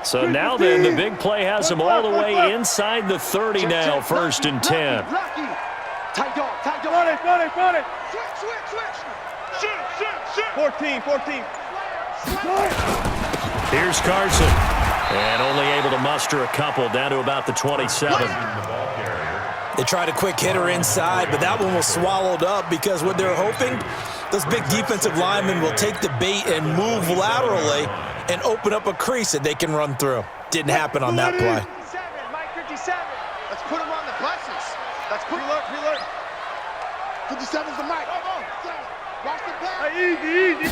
So now then, the big play has them all the way inside the 30 now, 1st and 10. Tight dog. Run it. Switch. Shoot. 14. Here's Carson. And only able to muster a couple, down to about the 27. They tried a quick hitter inside, but that one was swallowed up because what they're hoping, those big defensive linemen will take the bait and move laterally and open up a crease that they can run through. Didn't happen on that play. Mike 57. Let's put him on the buses. Let's put him on. 57's the mic. Watch the play. Easy.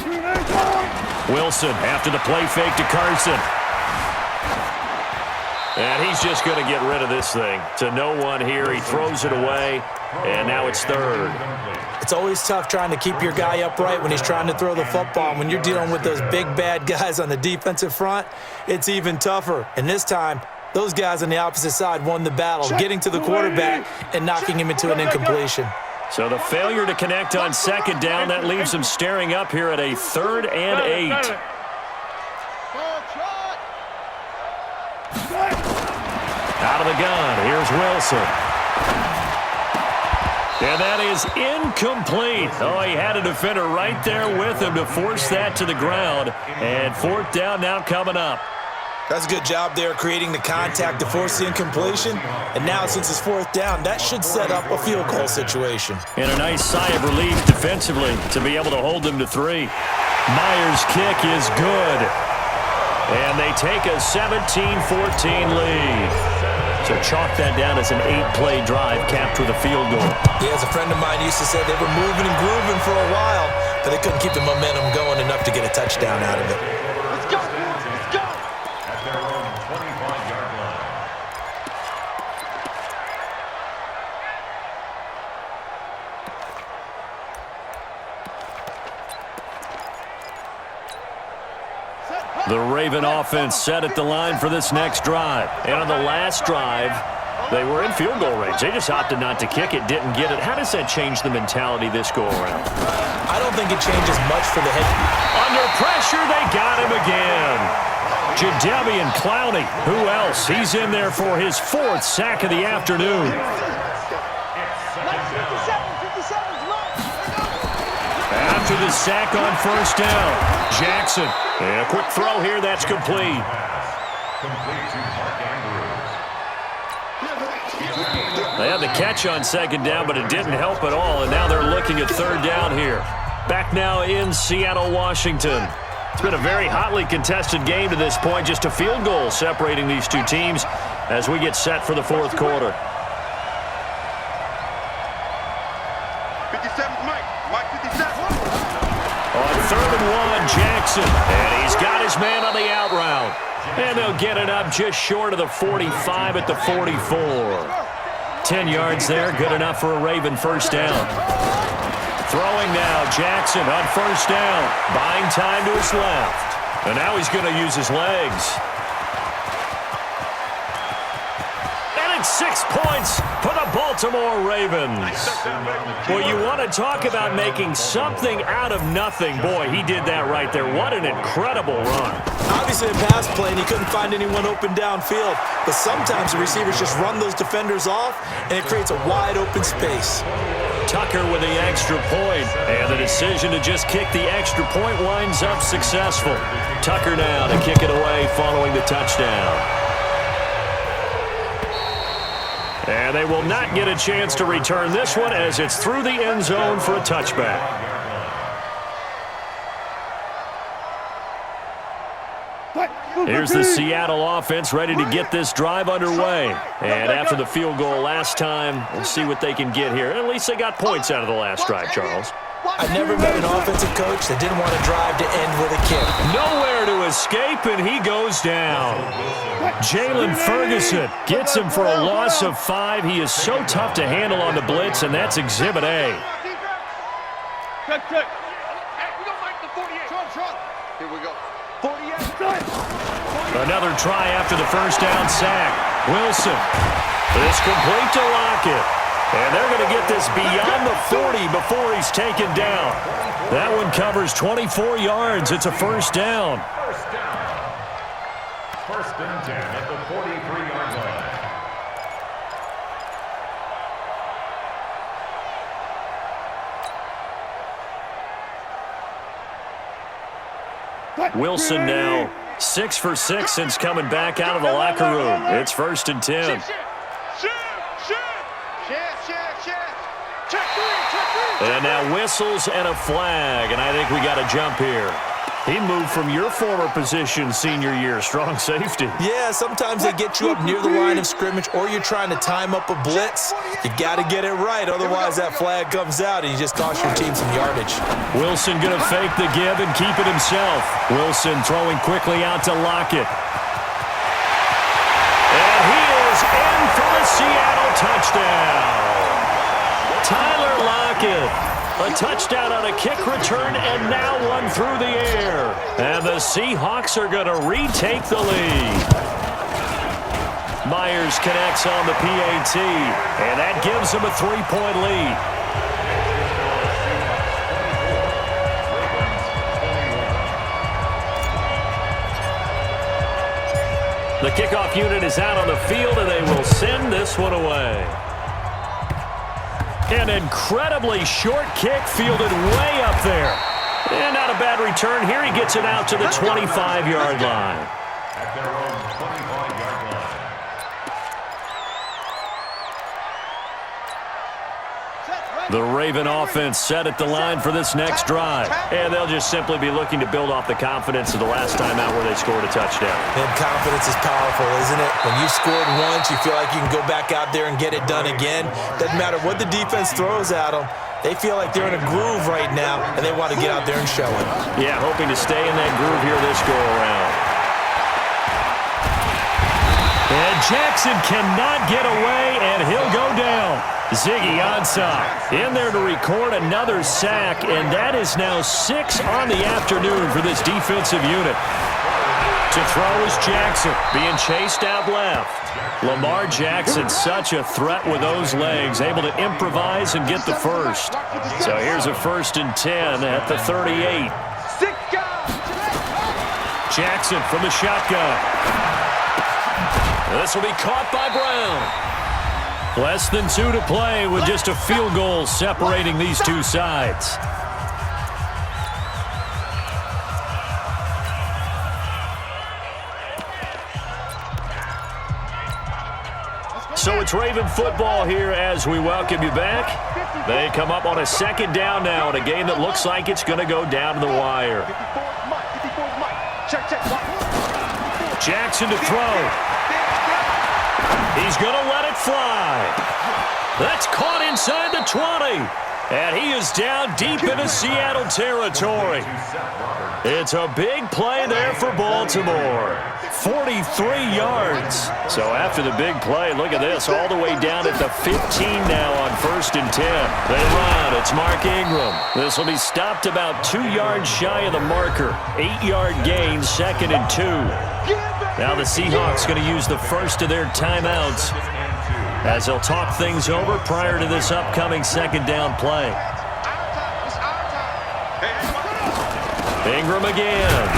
Wilson after the play fake to Carson. And he's just going to get rid of this thing. To no one here. He throws it away, and now it's 3rd. It's always tough trying to keep your guy upright when he's trying to throw the football. When you're dealing with those big, bad guys on the defensive front, it's even tougher. And this time, those guys on the opposite side won the battle, getting to the quarterback and knocking him into an incompletion. So the failure to connect on 2nd down, that leaves them staring up here at a 3rd and 8. Out of the gun, here's Wilson. And that is incomplete. Oh, he had a defender right there with him to force that to the ground. And 4th down now coming up. That's a good job there creating the contact to force the incompletion. And now since it's 4th down, that should set up a field goal situation. And a nice sigh of relief defensively to be able to hold them to 3. Myers' kick is good. And they take a 17-14 lead. So chalk that down as an 8-play drive capped with a field goal. Yeah, as a friend of mine used to say, they were moving and grooving for a while, but they couldn't keep the momentum going enough to get a touchdown out of it. Let's go. At their own 25-yard line. The Raven offense set at the line for this next drive. And on the last drive, they were in field goal range. They just opted not to kick it, didn't get it. How does that change the mentality this go-around? I don't think it changes much for the head. Under pressure, they got him again. Jadeveon Clowney, who else? He's in there for his 4th sack of the afternoon. After the sack on 1st down, Jackson. And a quick throw here, that's complete. They had the catch on 2nd down, but it didn't help at all, and now they're looking at 3rd down here. Back now in Seattle, Washington. It's been a very hotly contested game to this point, just a field goal separating these two teams as we get set for the 4th quarter. 57's Mike 57. On 3rd and 1, Jackson. And he's got his man on the out route. And they'll get it up just short of the 45 at the 44. 10 yards there, good enough for a Raven 1st down. Throwing now, Jackson on 1st down. Buying time to his left. And now he's going to use his legs. And it's 6 points for the Baltimore Ravens. Well, you want to talk about making something out of nothing. Boy, he did that right there. What an incredible run. Obviously a pass play, and he couldn't find anyone open downfield. But sometimes the receivers just run those defenders off, and it creates a wide open space. Tucker with the extra point, and the decision to just kick the extra point winds up successful. Tucker now to kick it away following the touchdown. And they will not get a chance to return this one as it's through the end zone for a touchback. Here's the Seattle offense ready to get this drive underway. And after the field goal last time, we'll see what they can get here. At least they got points out of the last drive, Charles. I've never met an offensive coach that didn't want to drive to end with a kick. Nowhere to escape, and he goes down. Jalen Ferguson gets him for a loss of 5. He is so tough to handle on the blitz, and that's Exhibit A. Check. Here we go. Another try after the first down sack. Wilson. It's complete to Lockett. And they're going to get this beyond the 40 before he's taken down. That one covers 24 yards. It's a first down. First and 10 at the 43-yard line. Wilson now 6 for 6 since coming back out of the locker room. It's first and 10. And now whistles and a flag, and I think we got a jump here. He moved from your former position senior year, strong safety. Yeah, sometimes they get you up near the line of scrimmage or you're trying to time up a blitz. You got to get it right, otherwise that flag comes out and you just cost your team some yardage. Wilson going to fake the give and keep it himself. Wilson throwing quickly out to Lockett. And he is in for the Seattle touchdown. Tyler Lockett. A touchdown on a kick return, and now one through the air. And the Seahawks are going to retake the lead. Myers connects on the PAT, and that gives them a 3-point lead. The kickoff unit is out on the field, and they will send this one away. An incredibly short kick fielded way up there. And not a bad return here. He gets it out to the 25-yard line. At their own 25-yard line. The Raven offense set at the line for this next drive. And they'll just simply be looking to build off the confidence of the last time out where they scored a touchdown. And confidence is powerful, isn't it? When you've scored once, you feel like you can go back out there and get it done again. Doesn't matter what the defense throws at them. They feel like they're in a groove right now, and they want to get out there and show it. Yeah, hoping to stay in that groove here this go-around. And Jackson cannot get away, and he'll go down. Ziggy Ansah in there to record another sack, and that is now 6 on the afternoon for this defensive unit. To throw is Jackson, being chased out left. Lamar Jackson, such a threat with those legs, able to improvise and get the first. So here's a first and 10 at the 38. Jackson from the shotgun. This will be caught by Brown. Less than 2 to play with just a field goal separating these two sides. So it's Raven football here as we welcome you back. They come up on a second down now in a game that looks like it's going to go down to the wire. Jackson to throw. He's going to let it fly. That's caught inside the 20. And he is down deep into Seattle territory. It's a big play there for Baltimore. 43 yards. So after the big play, look at this, all the way down at the 15 now on first and 10. They run. It's Mark Ingram. This will be stopped about 2 yards shy of the marker. 8-yard gain, second and 2. Now the Seahawks going to use the first of their timeouts as they'll talk things over prior to this upcoming second down play. Ingram again.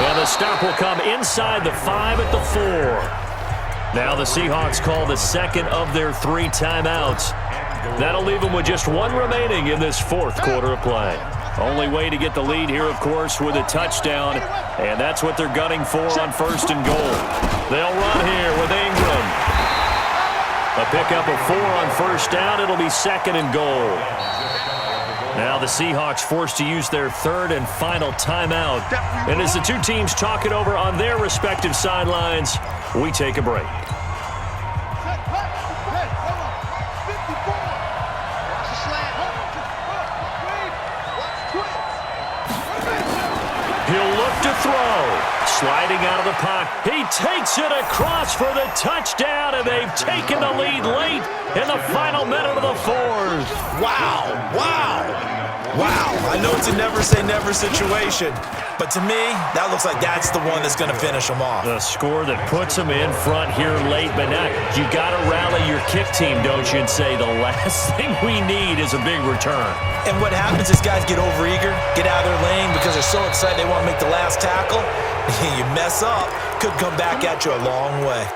And the stop will come inside the 5 at the 4. Now the Seahawks call the second of their 3 timeouts. That'll leave them with just 1 remaining in this fourth quarter of play. Only way to get the lead here, of course, with a touchdown, and that's what they're gunning for on first and goal. They'll run here with Ingram. A pickup of 4 on first down. It'll be second and goal. Now the Seahawks forced to use their third and final timeout. And as the two teams talk it over on their respective sidelines, we take a break. He'll look to throw. Sliding out of the pocket. He takes it across for the touchdown, and they've taken the lead late in the final minute of the fourth. Wow, wow. Wow, I know it's a never-say-never situation, but to me, that looks like that's the one that's going to finish them off. The score that puts them in front here late, but now you got to rally your kick team, don't you, and say the last thing we need is a big return. And what happens is guys get overeager, get out of their lane because they're so excited they want to make the last tackle. You mess up, could come back at you a long way.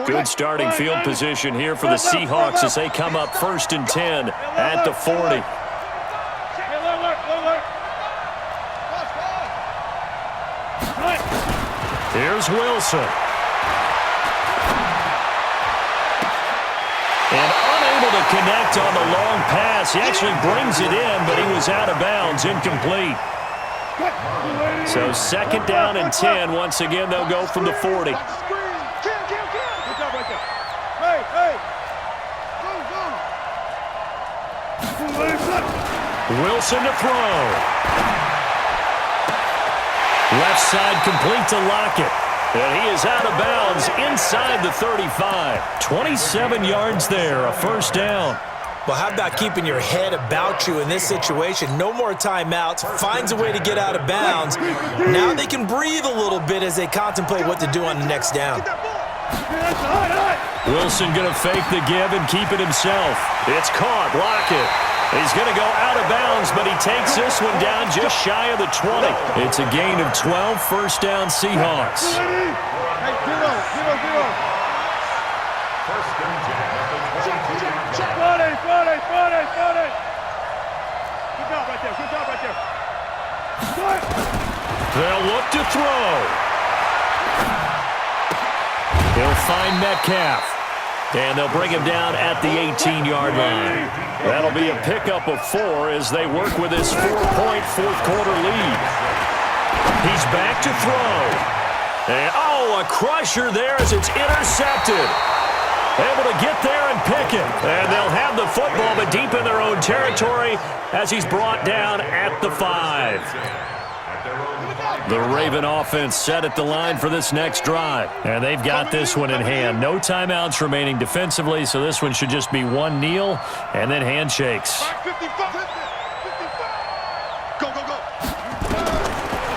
Good starting field position here for the Seahawks as they come up 1st and 10 at the 40. Here's Wilson. And unable to connect on the long pass. He actually brings it in, but he was out of bounds, incomplete. So 2nd down and 10. Once again, they'll go from the 40. Wilson to throw. Left side complete to Lockett. And he is out of bounds inside the 35. 27 yards there, a 1st down. Well, how about keeping your head about you in this situation? No more timeouts. Finds a way to get out of bounds. Now they can breathe a little bit as they contemplate what to do on the next down. Wilson going to fake the give and keep it himself. It's caught. Lockett. He's going to go out of bounds, but he takes this one down just shy of the 20. It's a gain of 12, 1st down Seahawks. They'll look to throw. He'll find Metcalf. And they'll bring him down at the 18-yard line. That'll be a pickup of 4 as they work with his 4-point fourth-quarter lead. He's back to throw. And, a crusher there as it's intercepted. Able to get there and pick it. And they'll have the football, but deep in their own territory as he's brought down at the 5. The Raven offense set at the line for this next drive. And they've got this one in hand. No timeouts remaining defensively, so this one should just be one kneel and then handshakes.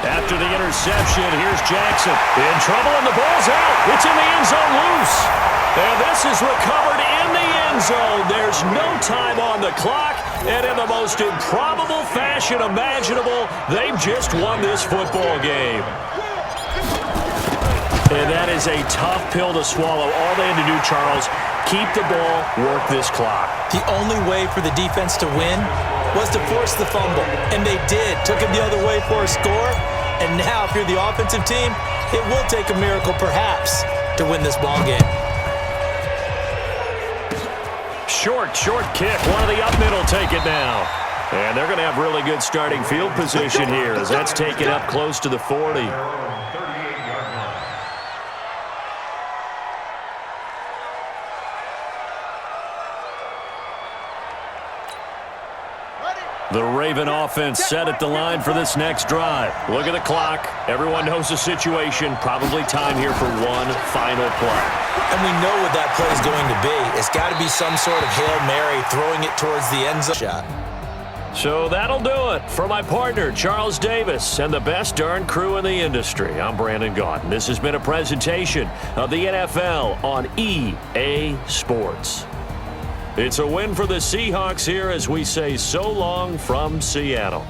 After the interception, here's Jackson. In trouble, and the ball's out. It's in the end zone loose. And this is recovered in the end zone. There's no time on the clock. And in the most improbable fashion imaginable, they've just won this football game. And that is a tough pill to swallow. All they had to do, Charles, keep the ball, work this clock. The only way for the defense to win was to force the fumble. And they did. Took it the other way for a score. And now, if you're the offensive team, it will take a miracle, perhaps, to win this ball game. Short kick. One of the up middle take it now. And they're going to have really good starting field position here as that's taken up close to the 40. The Raven offense set at the line for this next drive. Look at the clock. Everyone knows the situation. Probably time here for one final play. And we know what that play is going to be. It's got to be some sort of Hail Mary throwing it towards the end zone shot. So that'll do it for my partner, Charles Davis, and the best darn crew in the industry. I'm Brandon Gaudin. This has been a presentation of the NFL on EA Sports. It's a win for the Seahawks here as we say so long from Seattle.